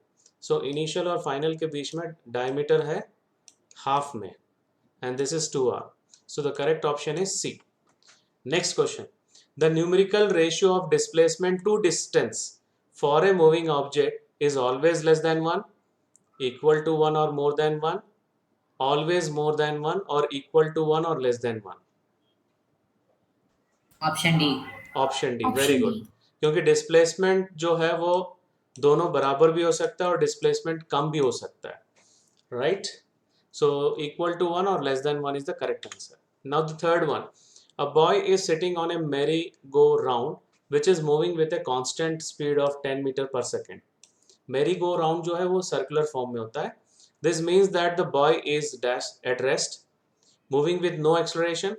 So initial और फाइनल के बीच में डायमीटर है हाफ में, and this is 2r. So the correct option is C. Next question. The numerical ratio of displacement to distance for a moving object is always less than 1, equal to 1 or more than 1, always more than 1, or equal to 1 or less than 1. Option D. Option D. Option Very D. good. क्योंकि displacement जो है वो दोनों बराबर भी हो सकता है और डिस्प्लेसमेंट कम भी हो सकता है. Right? So equal to 1 or less than 1 is the correct answer. Now the third one. A boy is sitting on a merry-go-round which is moving with a constant speed of 10 meter per second. Merry-go-round जो है वो circular form में होता है. This means that the boy is dash at rest, moving with no acceleration,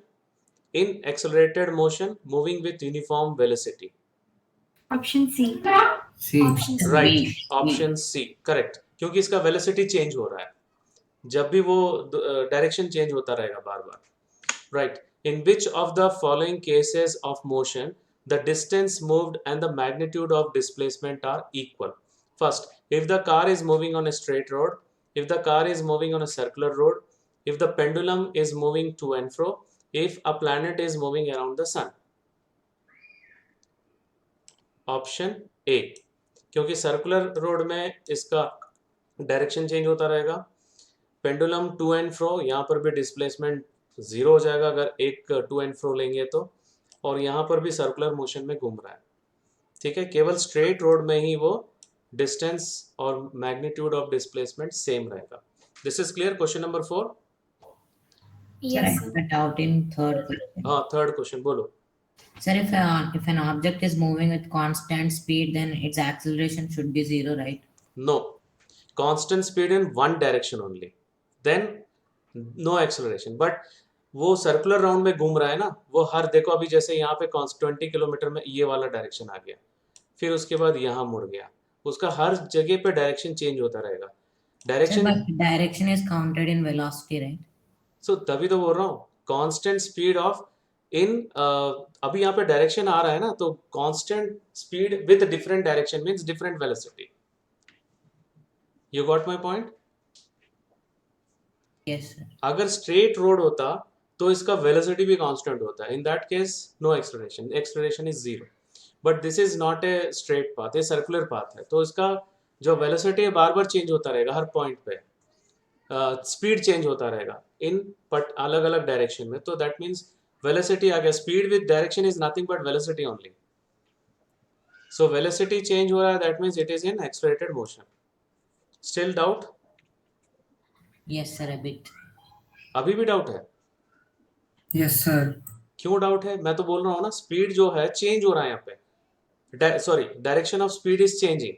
in accelerated motion, moving with uniform velocity. Option C. C. Option C. Right. B. Option C. Correct. क्योंकि इसका velocity change हो रहा है. जब भी वो direction change होता रहेगा बार बार. Right. In which of the following cases of motion the distance moved and the magnitude of displacement are equal? First, if the car is moving on a straight road, if the car is moving on a circular road, if the pendulum is moving to and fro, if a planet is moving around the sun? Option A, क्योंकि circular road में इसका direction change होता रहेगा, pendulum to and fro, यहाँ पर भी displacement zero हो जाएगा अगर एक टू एंड फ्रो लेंगे तो, और यहाँ पर भी सर्कुलर मोशन में घूम रहा है, ठीक है। केवल स्ट्रेट रोड में ही वो डिस्टेंस और मैग्नीट्यूड ऑफ डिस्प्लेसमेंट सेम रहेगा। This is clear. Question number 4। Sir, I Yes, have sir. a doubt in third question. हाँ, थर्ड क्वेश्चन बोलो। Sir, if an object is moving with constant speed, then its acceleration should be zero, right? No, constant speed in one direction only, then no acceleration. But वो circular round में घूम रहा है ना, वो हर, देखो अभी जैसे यहाँ पे 20 किलोमीटर में ये वाला डायरेक्शन आ गया, फिर उसके बाद यहाँ मुड़ गया, उसका हर जगह पे डायरेक्शन चेंज होता रहेगा। Sir, direction, but direction is counted in velocity, right? सो तभी तो बोल रहा हूँ कांस्टेंट स्पीड ऑफ इन, अभी यहाँ पे डायरेक्शन आ रहा है ना, तो constant speed with different direction means different velocity. You got my point? Yes, sir. अगर स्ट्रेट रोड होता तो इसका वेलोसिटी भी कांस्टेंट होता है, in that case no acceleration, acceleration is zero. But this is not a straight path, ये circular path है, तो इसका जो वेलोसिटी है बार बार चेंज होता रहेगा हर पॉइंट पे, स्पीड चेंज होता रहेगा इन बट अलग अलग डायरेक्शन में, तो दैट मीन्स वेलोसिटी आ गया। Speed with direction is nothing but velocity only, so velocity change हो रहा है, that means it is in accelerated motion. Still doubt? Yes, sir, a bit. अभी भी डाउट है? Yes, sir. क्यों डाउट है? मैं तो बोल रहा हूँ ना, स्पीड जो है चेंज हो रहा है यहाँ पे, sorry direction of speed is changing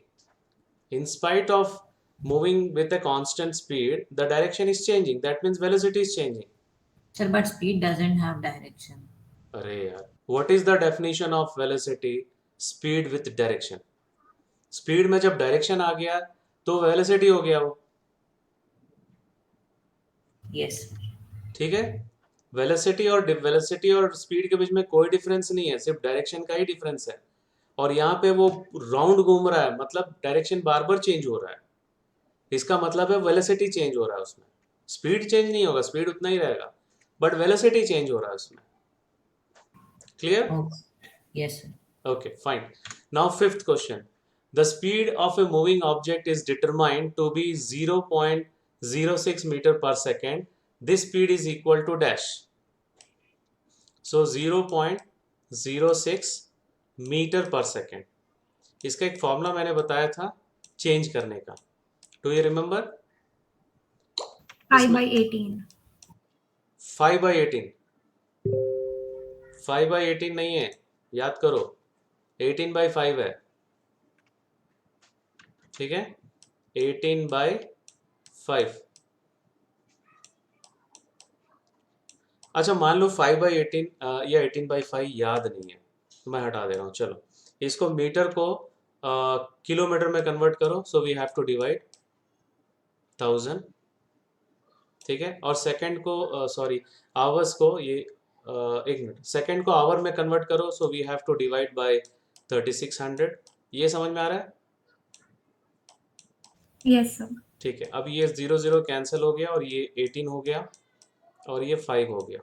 in spite of moving with a constant speed, the direction is changing, that means velocity is changing. Sir, but speed doesn't have direction. अरे यार, what is the definition of velocity? Speed with direction. Speed में जब direction आ गया तो velocity हो गया वो, Yes, sir. ठीक है। वेलोसिटी और स्पीड के बीच में कोई डिफरेंस नहीं है, सिर्फ डायरेक्शन का ही डिफरेंस है। और यहाँ पे वो राउंड घूम रहा है, मतलब डायरेक्शन बार बार चेंज हो रहा है, इसका मतलब है वेलोसिटी चेंज हो रहा है उसमें। स्पीड चेंज नहीं होगा, स्पीड उतना ही रहेगा, बट वेलोसिटी चेंज हो रहा है उसमें। Clear? Okay. Yes, sir. Okay, fine. Now fifth question. The speed of a moving object is determined to be 0.06 meter per second. This speed is equal to dash. So 0.06 meter per second. इसका एक formula मैंने बताया था change करने का, do you remember? 5/18. 5/18, 5/18 नहीं है, याद करो, 18/5 है, ठीक है, 18/5। अच्छा मान लो 5/18 या 18/5 याद नहीं है, तो मैं हटा दे रहा हूँ। चलो इसको मीटर को किलोमीटर में कन्वर्ट करो, so we have to divide 1000, ठीक है। और सेकंड को सॉरी आवर्स को, ये एक मिनट, सेकंड को आवर में कन्वर्ट करो, so we have to divide by 3600। ये समझ में आ रहा है? Yes, sir. ठीक है। अब ये 0 0 कैंसिल हो गया और ये 18 हो गया और ये 5 हो गया।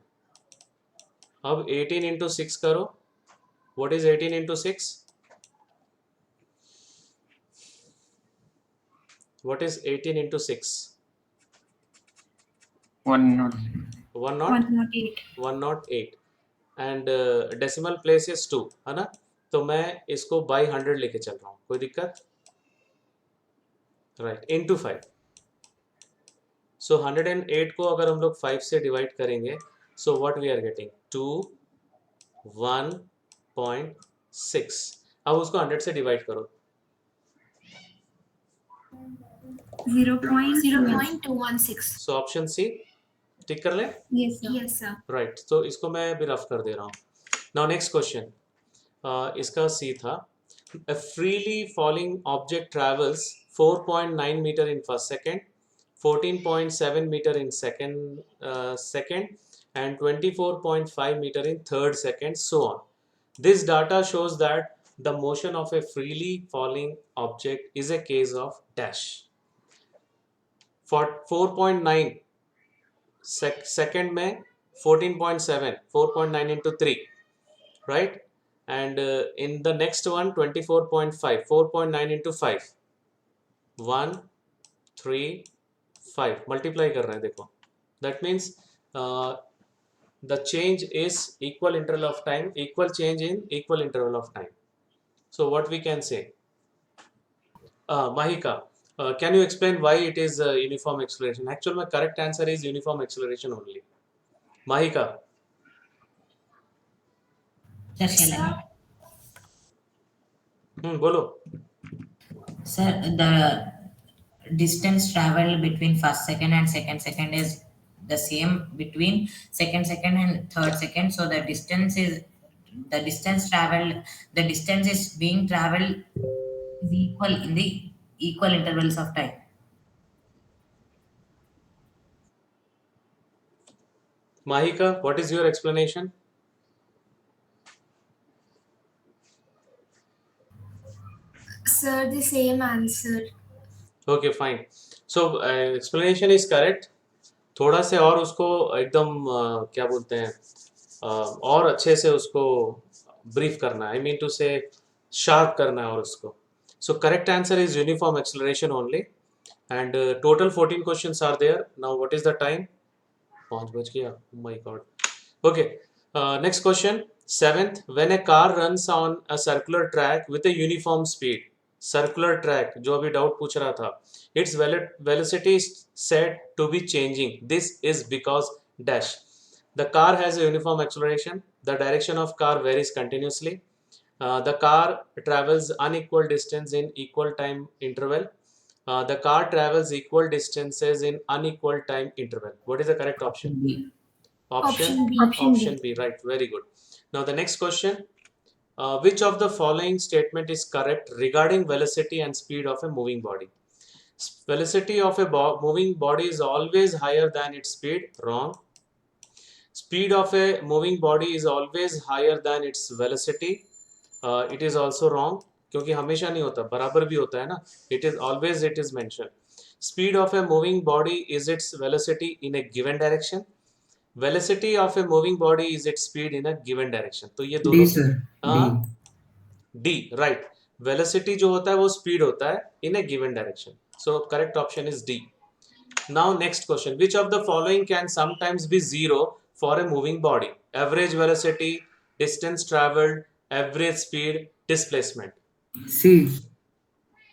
अब 18 इंटू 6 करो, what is 18 into 6? What is 18 into 6? 108. 108 and decimal place is 2, है ना, तो मैं इसको बाई 100 लेके चल रहा हूँ, कोई दिक्कत? Right, into 5। सो 108 को अगर हम लोग 5 से डिवाइड करेंगे, so what we are getting 21.6। अब उसको 100 से डिवाइड करो, 0.216. सो ऑप्शन सी टिक कर ले। Yes, sir. Yes, sir. Right, तो इसको मैं भी रफ कर दे रहा हूँ। नाउ नेक्स्ट क्वेश्चन, इसका सी था, a freely falling object travels 4.9 meter in first second, 14.7 meter in second and 24.5 meter in third second, so on. This data shows that the motion of a freely falling object is a case of dash. For 4.9 second में 14.7, 4.9 into 3, right? And in the next one, 24.5, 4.9 into 5, 1, 3, 5. Multiply कर रहे हैं देखो. That means the change is equal interval of time, equal change in equal interval of time. So what we can say? Mahika, can you explain why it is uniform acceleration? Actually, my correct answer is uniform acceleration only. Mahika. Sir, shall I? बोलो. Sir, the distance traveled between first second and second second is the same between second second and third second. So the distance is being traveled is equal in the equal intervals of time. Mahika, what is your explanation? Sir, the same answer. Okay, fine. So explanation is correct. थोड़ा से और उसको एकदम क्या बोलते हैं और अच्छे से उसको ब्रीफ करना है. I mean to say sharp करना है और उसको. So correct answer is uniform acceleration only. And total 14 questions are there. Now what is the time? 5 बज गया. Oh my God. Okay. Next question. 7th. When a car runs on a circular track with a uniform speed. Circular track जो अभी doubt पूछ रहा था. Its velocity is said to be changing. This is because dash. The car has a uniform acceleration. The direction of car varies continuously. The car travels unequal distance in equal time interval. The car travels equal distances in unequal time interval. What is the correct option? B. Option B. Option B. Right. Very good. Now the next question. Which of the following statement is correct regarding velocity and speed of a moving body? Velocity of a moving body is always higher than its speed. Wrong. Speed of a moving body is always higher than its velocity. It is also wrong. क्योंकि हमेशा नहीं होता, बराबर भी होता है ना. It is always it is mentioned. Speed of a moving body is its velocity in a given direction. Velocity of a moving body is its speed in a given direction. तो ये D, दोनों sir. D, right. Velocity जो होता है वो speed होता है in a given direction. So correct option is D. Now next question. Which of the following can sometimes be zero for a moving body? Average velocity, distance traveled, average speed, displacement. C.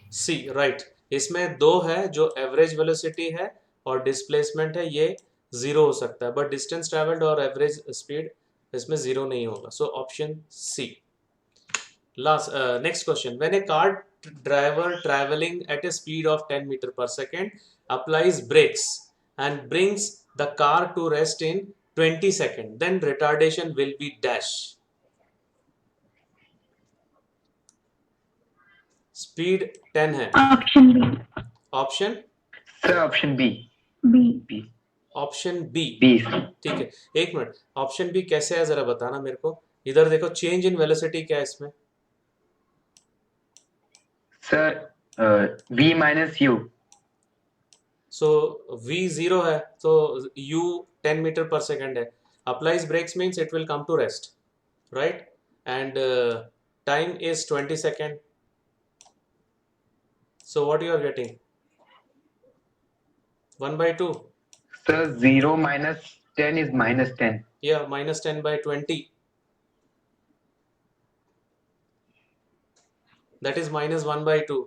C, right. इसमें दो है जो average velocity है और displacement है, ये zero हो सकता है, बट डिस्टेंस ट्रेवल्ड और एवरेज स्पीड इसमें जीरो नहीं होगा. So option C. Last next question. When a car driver travelling at a speed of 10 metre per second applies brakes and brings the car to rest in 20 seconds, then retardation will be dash. Speed 10 है. Option B. Option Sir, option B. B. Option B. B. ठीक है, एक minute. Option B कैसे है जरा बताना मेरे को. इधर देखो, चेंज इन वेलोसिटी क्या है इसमें. Sir, V minus U. So v zero है, तो u 10 मीटर पर सेकेंड है. Applies brakes means it will come to rest, right. And time is 20 second. So what you are getting? 1/2. Sir, 0 minus 10 is minus 10. Yeah, minus 10 by 20. That is minus 1/2.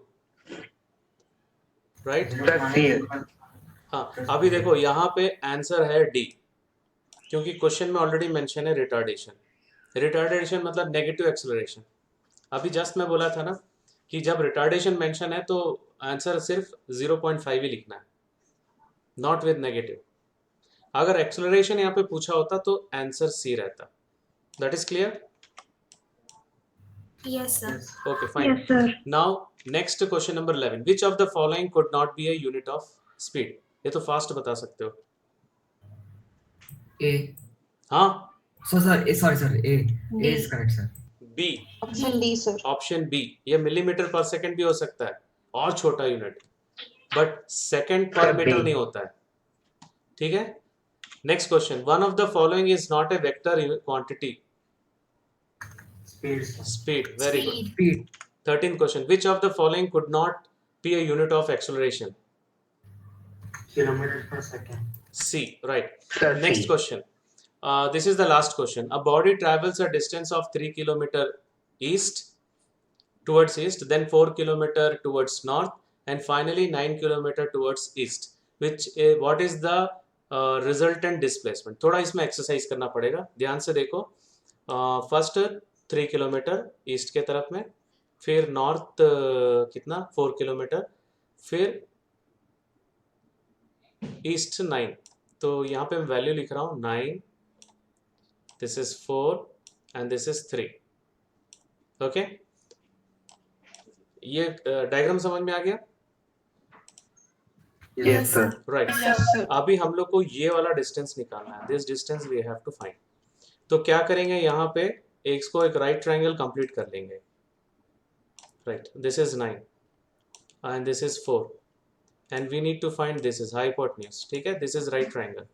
Right. Sir, C. हाँ, अभी देखो यहाँ पे answer है D, क्योंकि question में already mention है retardation. Retardation मतलब नेगेटिव एक्सेलरेशन. अभी जस्ट मैं बोला था ना कि जब रिटार्डेशन मेंशन है तो आंसर सिर्फ 0.5 ही लिखना है, नॉट विद नेगेटिव. अगर एक्सेलरेशन यहाँ पे पूछा होता तो आंसर सी रहता. That is clear. Yes, sir. Okay, fine. Yes, sir. Now next question number 11. Which of the following could not be a unit of speed? ये तो फास्ट बता सकते हो. A. हाँ. So sir, A, sorry sir. A. A is correct sir. B. Option D, sir. Option B. ये millimetre per second भी हो सकता है और छोटा unit, but second per Sir, metre B. नहीं होता है. ठीक है. Next question. One of the following is not a vector quantity. Speed. Speed. Very good. Speed. Speed. 13th question. Which of the following could not be a unit of acceleration? Kilometers per second. C. Right. Sir, Next C. question. This is the last question. A body travels a distance of 3 kilometer towards east, then 4 kilometer towards north, and finally 9 kilometer towards east. What is the resultant displacement? थोड़ा इसमें exercise करना पड़ेगा. ध्यान से देखो. First 3 kilometre east के तरफ में, फिर नॉर्थ कितना 4 किलोमीटर, फिर ईस्ट 9. तो यहाँ पे मैं वैल्यू लिख रहा हूँ 9, this is 4 and this is 3. Okay, ये डायग्राम समझ में आ गया? Yes, sir. राइट. अभी हम लोग को ये वाला डिस्टेंस निकालना है. This distance we have to find. तो क्या करेंगे, यहाँ पे इसको एक राइट ट्रायंगल कंप्लीट कर लेंगे. Right, this is 9 and this is 4 and we need to find this is hypotenuse. ठीक है, this is right triangle.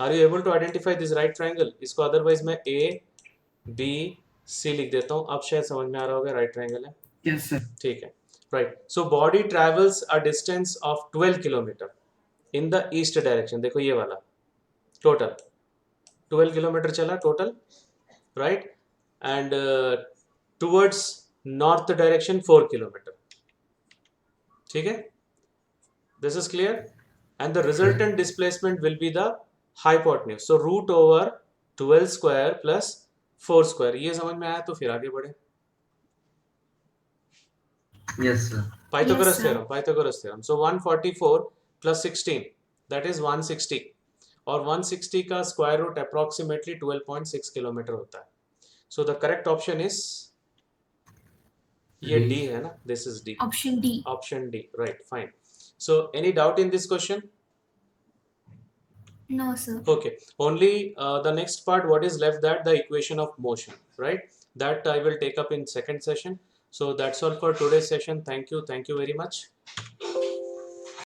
Are you able to identify this right triangle? इसको अदरवाइज मैं ABC लिख देता हूँ. अब शायद समझ में आ रहा होगा राइट ट्रायंगल है. Yes, sir. ठीक है. Right. So body travels a distance of 12 kilometre in the east direction. देखो ये वाला टोटल 12 किलोमीटर चला total. Right, and towards north direction 4 kilometre. ठीक है, this is clear. And the resultant displacement will be the hypotenuse. So root over 12 square plus 4 square. ये समझ में आया तो फिर आगे बढ़े. Yes, sir. Pythagoras sir. theorem. Pythagoras theorem. So 144 plus 16, that is 160. और 160 का स्क्वायर रूट अप्रोक्सीमेटली 12.6 किलोमीटर होता है. So the correct option is ये D. डी है ना. This is D. Option D. Option D. Right, fine. So any doubt in this question? No, sir. Okay, only the next part, what is left, that the equation of motion, right? That I will take up in second session. So that's all for today's session. Thank you very much.